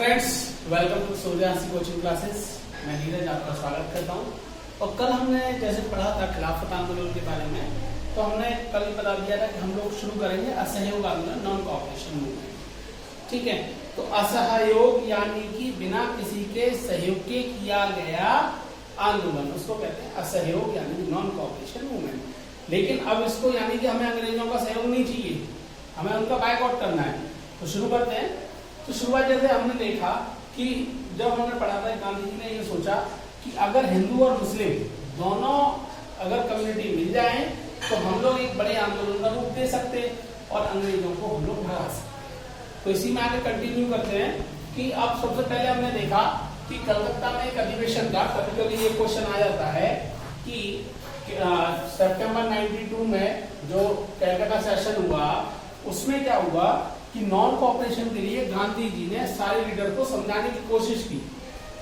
Friends, welcome to Suryasi coaching classes. मैं नीरज आपका स्वागत करता हूं। और कल हमने जैसे पढ़ा था खिलाफत आंदोलन के बारे में, तो हमने कल बता दिया था कि हम लोग शुरू करेंगे असहयोग आंदोलन, नॉन कोऑपरेशन मूवमेंट। ठीक है, तो असहयोग यानी कि बिना किसी के सहयोग के किया गया आंदोलन, उसको कहते हैं असहयोग यानी नॉन कोऑपरेशन मूवमेंट। लेकिन अब इसको यानी कि हमें अंग्रेजों का सहयोग नहीं चाहिए, हमें उनका बायकॉट करना है। तो शुरू करते हैं। तो शुरुआत जैसे हमने देखा कि जब हमने पढ़ा था, गांधी जी ने ये सोचा कि अगर हिंदू और मुस्लिम दोनों अगर कम्युनिटी मिल जाए तो हम लोग एक बड़े आंदोलन का रूप दे सकते और अंग्रेजों को हम लोग भगा सकते। तो इसी में आगे कंटिन्यू करते हैं कि अब सबसे पहले हमने देखा कि कलकत्ता में एक अधिवेशन था। कभी कभी ये क्वेश्चन आ जाता है कि सितंबर 92 में जो कलकत्ता सेशन हुआ, उसमें क्या हुआ कि नॉन कोऑपरेशन के लिए गांधी जी ने सारे लीडर को समझाने की कोशिश की।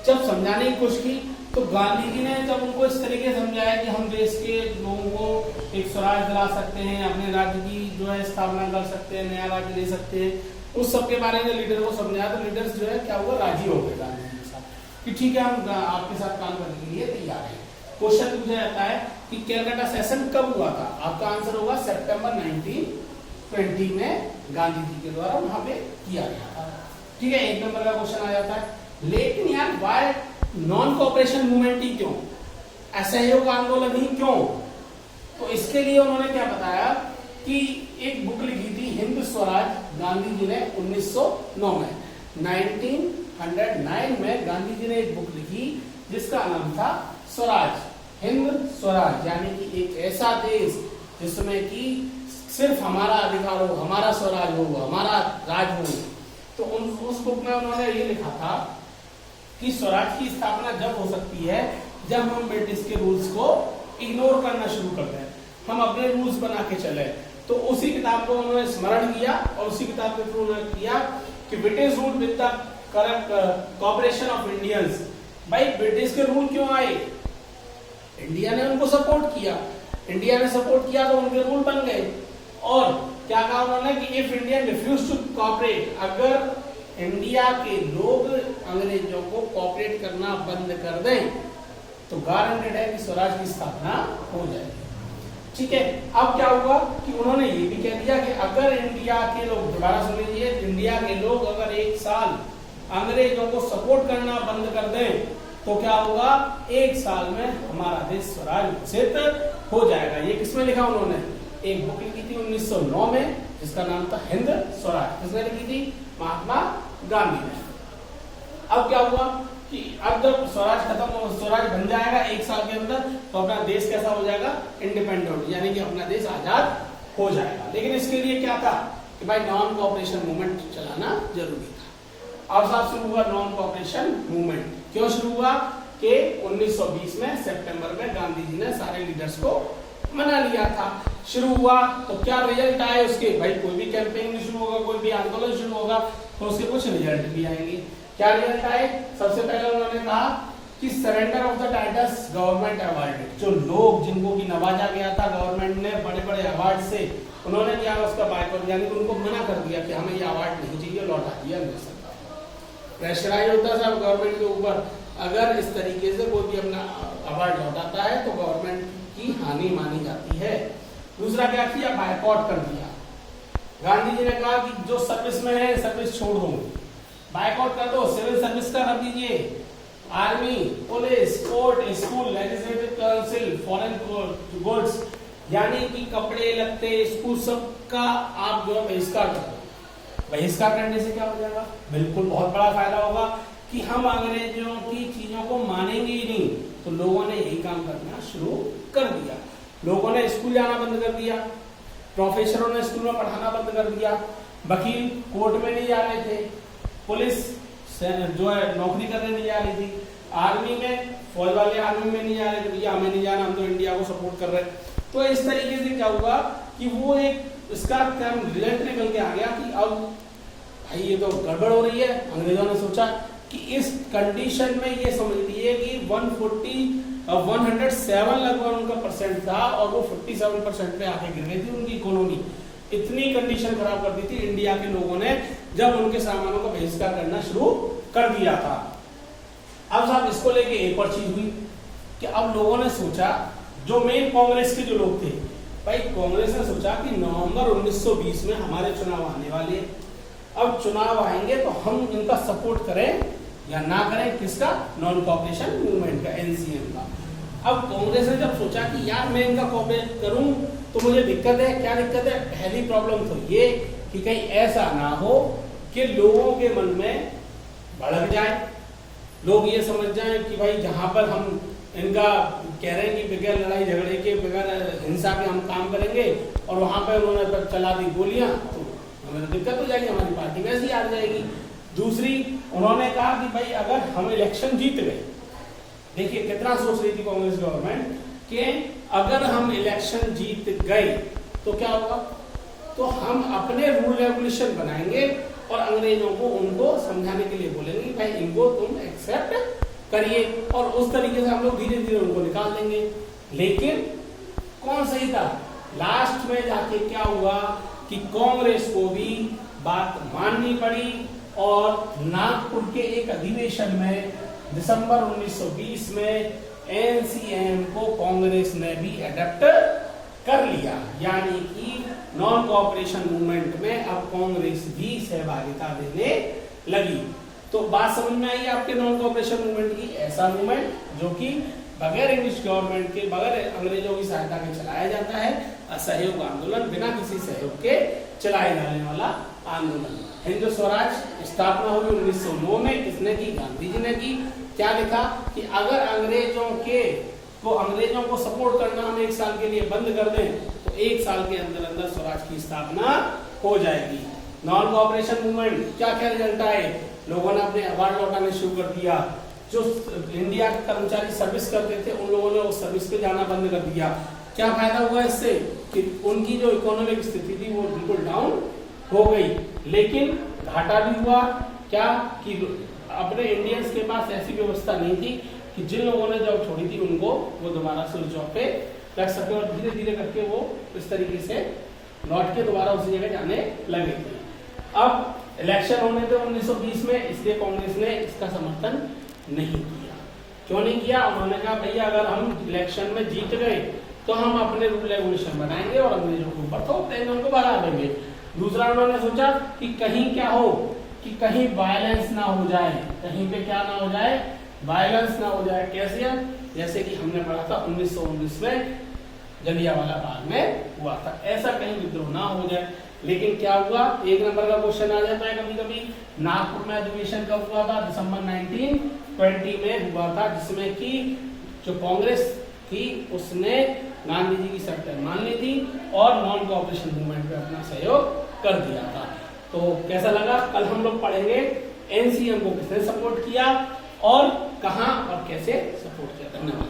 जब समझाने की कोशिश की तो गांधी जी ने जब उनको इस तरीके से समझाया कि हम देश के लोगों को एक स्वराज दिला सकते हैं, अपने राज्य की जो है स्थापना कर सकते हैं, नया राज्य ले सकते हैं, उस सब के बारे में लीडर को समझाया, तो लीडर्स जो है क्या हुआ, राजी हो गए गांधी जी के साथ कि ठीक है, हम आपके साथ काम करने के लिए तैयार है। क्वेश्चन पूछा जाता है कि कलकत्ता सेशन कब हुआ था? आपका आंसर होगा सितंबर 1920 में गांधी जी के द्वारा वहां पे किया गया था। ठीक है, एक नंबर का क्वेश्चन आ जाता है। लेकिन यार वाई नॉन कोऑपरेशन मूवमेंट ही क्यों, असहयोग आंदोलन ही क्यों? तो इसके लिए उन्होंने क्या बताया कि एक बुक लिखी थी हिंद स्वराज, गांधी जी ने 1909 में 1909 में गांधी जी ने एक बुक लिखी जिसका नाम था स्वराज, हिंद स्वराज, यानी कि एक ऐसा देश जिसमें कि सिर्फ हमारा अधिकार हो, हमारा स्वराज हो, हमारा राज हो। तो उस बुक में उन्होंने ये लिखा था कि स्वराज की स्थापना जब हो सकती है जब हम ब्रिटिश के रूल्स को इग्नोर करना शुरू कर दें, हम अपने रूल्स बना के चले। तो उसी किताब को उन्होंने स्मरण किया और उसी किताब के थ्रू उन्होंने किया कि British rule with the correct cooperation of Indians. भाई ब्रिटिश के रूल क्यों आए? इंडिया ने उनको सपोर्ट किया, इंडिया ने सपोर्ट किया तो उनके रूल बन गए। और क्या कहा उन्होंने कि if India refuse to cooperate, अगर इंडिया के लोग अंग्रेजों को कोऑपरेट करना बंद कर दें तो गारंटेड है कि स्वराज की स्थापना हो जाएगी। ठीक है, अब क्या हुआ कि उन्होंने ये भी कह दिया कि अगर इंडिया के लोग, दोबारा सुन लीजिए, इंडिया के लोग अगर एक साल अंग्रेजों को सपोर्ट करना बंद कर दें तो क्या होगा, एक साल में हमारा देश स्वराज घोषित हो जाएगा। ये किसमें लिखा उन्होंने? एक बुक लिखी थी 1909 में जिसका नाम था हिंद स्वराज। किसने लिखी थी? महात्मा गांधी ने। अब क्या हुआ कि अब जब स्वराज खत्म हो, स्वराज बन जाएगा एक साल के अंदर, तो अपना देश कैसा हो जाएगा, इंडिपेंडेंट, यानी कि अपना देश आजाद हो जाएगा। लेकिन इसके लिए क्या था कि भाई नॉन कोऑपरेशन मूवमेंट चलाना जरूरी था। अब साहब शुरू हुआ नॉन कोऑपरेशन मूवमेंट। क्यों शुरू हुआ कि 1920 में सितंबर में गांधी जी ने सारे लीडर्स को मना लिया था। शुरू हुआ तो क्या रिजल्ट आए उसके? भाई कोई भी कैंपेन शुरू होगा, कोई भी आंदोलन शुरू होगा तो उसके कुछ रिजल्ट भी आएंगे। क्या रिजल्ट आए? सबसे पहले उन्होंने कहा कि surrender of the titles government award, जो लोग जिनको की नवाजा गया था गवर्नमेंट ने बड़े बड़े अवार्ड से, उन्होंने क्या उसका बायकॉट, यानी कि उनको मना कर दिया कि हमें ये अवार्ड नहीं चाहिए, लौटा दिया। प्रेशराइज होता है गवर्नमेंट के ऊपर, अगर इस तरीके से कोई भी अपना अवार्ड लौटाता है तो गवर्नमेंट की हानि मानी जाती है। दूसरा क्या किया? बायकॉट कर दिया। गांधी जी ने कहा कि जो सर्विस में है सर्विस छोड़ दो, बायकॉट कर दो, सिविल सर्विस का कर दीजिए, army, police, court, school, legislative council, foreign goods, यानी कि कपड़े लत्ते, स्कूल, सब का आप जो है बहिष्कार कर दो। बहिष्कार करने से क्या हो जाएगा? बिल्कुल बहुत बड़ा फायदा होगा कि हम अंग्रेजों की चीजों को मानेंगे ही नहीं। तो लोगों ने यही काम करना शुरू कर दिया। लोगों ने स्कूल जाना बंद कर दिया, प्रोफेसरों ने स्कूल में पढ़ाना बंद कर दिया, वकील कोर्ट में नहीं जा रहे थे, पुलिस जो है नौकरी करने नहीं जा रही थी, आर्मी में फौज वाले आर्मी में नहीं जा रहे थे, भैया हमें नहीं जाना, हम तो इंडिया को सपोर्ट कर रहे हैं। तो इस तरीके से क्या हुआ कि वो एक इसका रिजल्ट निकल के आ गया कि अब भाई ये तो गड़बड़ हो रही है। अंग्रेजों ने सोचा कि इस कंडीशन में ये समझ लिए कि 107 लगभग उनका परसेंट था और वो 57% पे आके गिर गई थी उनकी इकोनॉमी। इतनी कंडीशन खराब कर दी थी इंडिया के लोगों ने जब उनके सामानों का बहिष्कार करना शुरू कर दिया था। अब साहब इसको लेके एक और चीज हुई कि अब लोगों ने सोचा, जो मेन कांग्रेस के जो लोग थे, भाई कांग्रेस ने सोचा कि नवंबर 1920 में हमारे चुनाव आने वाले हैं, अब चुनाव आएंगे तो हम इनका सपोर्ट करें या ना करें, किसका, नॉन कोऑपरेशन मूवमेंट का, एनसीएम का। अब कांग्रेस ने जब सोचा कि यार मैं इनका कोऑपरेट करूं तो मुझे दिक्कत है, क्या दिक्कत है, पहली प्रॉब्लम तो ये कि कहीं ऐसा ना हो कि लोगों के मन में भड़क जाए, लोग ये समझ जाएं कि भाई जहां पर हम इनका कह रहे हैं कि बगैर लड़ाई झगड़े के, बगैर हिंसा के हम काम करेंगे और वहां पर उन्होंने चला दी गोलियां, तो हमें दिक्कत हो जाएगी, हमारी पार्टी वैसी आ जाएगी। दूसरी, उन्होंने कहा कि भाई अगर हम इलेक्शन जीत गए, देखिए कितना सोच रही थी कांग्रेस गवर्नमेंट कि अगर हम इलेक्शन जीत गए तो क्या होगा, तो हम अपने रूल रेगुलेशन बनाएंगे और अंग्रेजों को उनको समझाने के लिए बोलेंगे कि भाई इनको तुम एक्सेप्ट करिए, और उस तरीके से हम लोग धीरे धीरे उनको निकाल देंगे। लेकिन कौन सही था, लास्ट में जाके क्या हुआ कि कांग्रेस को भी बात माननी पड़ी और नागपुर के एक अधिवेशन में दिसंबर 1920 में एनसीएम को कांग्रेस ने भी एडप्ट कर लिया, यानी कि नॉन कोऑपरेशन मूवमेंट में अब कांग्रेस भी सहभागिता देने लगी। तो बात समझ में आई आपके नॉन कोऑपरेशन मूवमेंट की, ऐसा मूवमेंट जो कि बगैर इंग्लिश गवर्नमेंट के, बगैर अंग्रेजों की सहायता के चलाया जाता है, असहयोग आंदोलन, बिना किसी सहयोग के चलाए जाने वाला आंदोलन। हिंदू स्वराज स्थापना हुई 1909 में, किसने की, गांधी जी ने की। क्या लिखा कि अगर अंग्रेजों को सपोर्ट करना हम 1 साल के लिए बंद कर दें तो 1 साल के अंदर अंदर स्वराज की स्थापना हो जाएगी। नॉन कोऑपरेशन मूवमेंट क्या क्या रिजल्ट आए, लोगों ने अपने अवार्ड लौटाने शुरू कर दिया, जो इंडिया के कर्मचारी सर्विस करते थे उन लोगों ने उस सर्विस पे जाना बंद कर दिया। क्या फायदा हुआ इससे कि उनकी जो इकोनॉमिक स्थिति थी वो बिल्कुल डाउन हो गई, लेकिन घाटा भी हुआ क्या कि अपने इंडियंस के पास ऐसी व्यवस्था नहीं थी कि जिन लोगों ने जॉब छोड़ी थी उनको वो दोबारा से उस जॉब पे लग सके, और धीरे धीरे करके वो इस तरीके से लौट के दोबारा उसी जगह जाने लगे थे। अब इलेक्शन होने थे 1920 में, इसलिए कांग्रेस ने इसका समर्थन नहीं किया। क्यों नहीं किया, उन्होंने कहा भैया अगर हम इलेक्शन में जीत गए तो हम अपने रूल रेगुलेशन बनाएंगे और अंग्रेजों के ऊपर थोप देंगे, उनको भगा देंगे। दूसरा, उन्होंने सोचा कि कहीं क्या हो कि कहीं वायलेंस ना हो जाए, कहीं पे क्या ना हो जाए, वायलेंस ना हो जाए। कैसे, जैसे कि हमने पढ़ा था 1919 में जलियांवाला बाग में हुआ था, ऐसा कहीं विद्रोह ना हो जाए। लेकिन क्या हुआ, 1 नंबर का क्वेश्चन आ जाता है कभी कभी, नागपुर में अधिवेशन कब हुआ था, दिसंबर 1920 में हुआ था, जिसमें कि जो कांग्रेस थी उसने गांधी जी की शर्तें मान ली थी और नॉन कोऑपरेशन मूवमेंट पे अपना सहयोग कर दिया था। तो कैसा लगा, कल हम लोग पढ़ेंगे एनसीएम को किसने सपोर्ट किया और कहां और कैसे सपोर्ट किया। धन्यवाद।